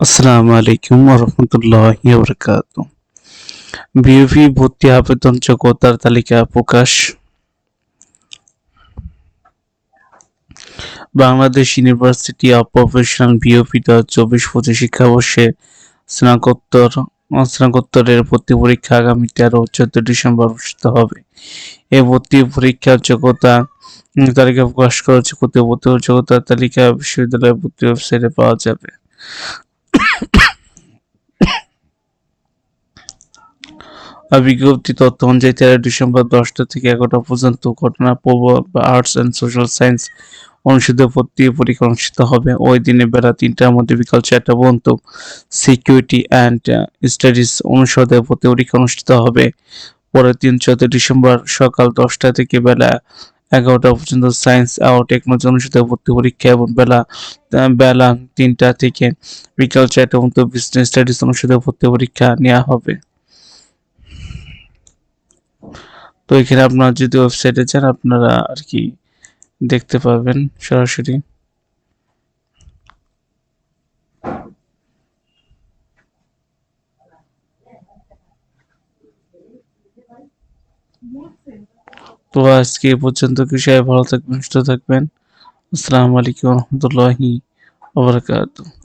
আসসালামু আলাইকুম ওরহমতুল্লাহি ওয়াবারাকাতুহু। বিএফি ভর্তি আবেদন যোগ্যতার তালিকা প্রকাশ। বাংলাদেশ ইউনিভার্সিটি অব প্রফেশনাল বিএফি 2024-25 শিক্ষাবর্ষে স্নাতকোত্তর স্নাতকোত্তরের ভর্তি পরীক্ষা আগামী 13 ও 14 ডিসেম্বর অনুষ্ঠিত হবে। এই ভর্তি পরীক্ষার যোগ্যতা তালিকা প্রকাশ করা হচ্ছে। ভর্তি যোগ্যতার তালিকা বিশ্ববিদ্যালয়ের ভর্তি ওয়েবসাইটে পাওয়া যাবে। বিজ্ঞপ্তি তথ্য অনুযায়ী 13 ডিসেম্বর 10টা থেকে 11টা পর্যন্ত ঘটনা প্রবাহ বা আর্টস অ্যান্ড সোশ্যাল সায়েন্স অনুষদে ভর্তি পরীক্ষা অনুষ্ঠিত হবে। ওই দিনে বেলা 3টার মধ্যে বিকাল 4টা পর্যন্ত সিকিউরিটি অ্যান্ড স্টাডিজ অনুষদে ভর্তি পরীক্ষা অনুষ্ঠিত হবে। পরের দিন 14 ডিসেম্বর সকাল 10টা থেকে বেলা 11টা পর্যন্ত সায়েন্স ও টেকনোলজি অনুষদে ভর্তি পরীক্ষা এবং বেলা 3টা থেকে বিকাল 4টা পর্যন্ত বিজনেস স্টাডিজ অনুষদে ভর্তি পরীক্ষা নেওয়া হবে। তো এখানে আপনারা যদি ওয়েবসাইটে যান আপনারা আর কি দেখতে পাবেন সরাসরি। তো আজকে এই পর্যন্ত সবাই ভালো থাকবেন, সুস্থ থাকবেন। আসসালামু আলাইকুম ওয়া রাহমাতুল্লাহি ওয়া বারাকাতুহু।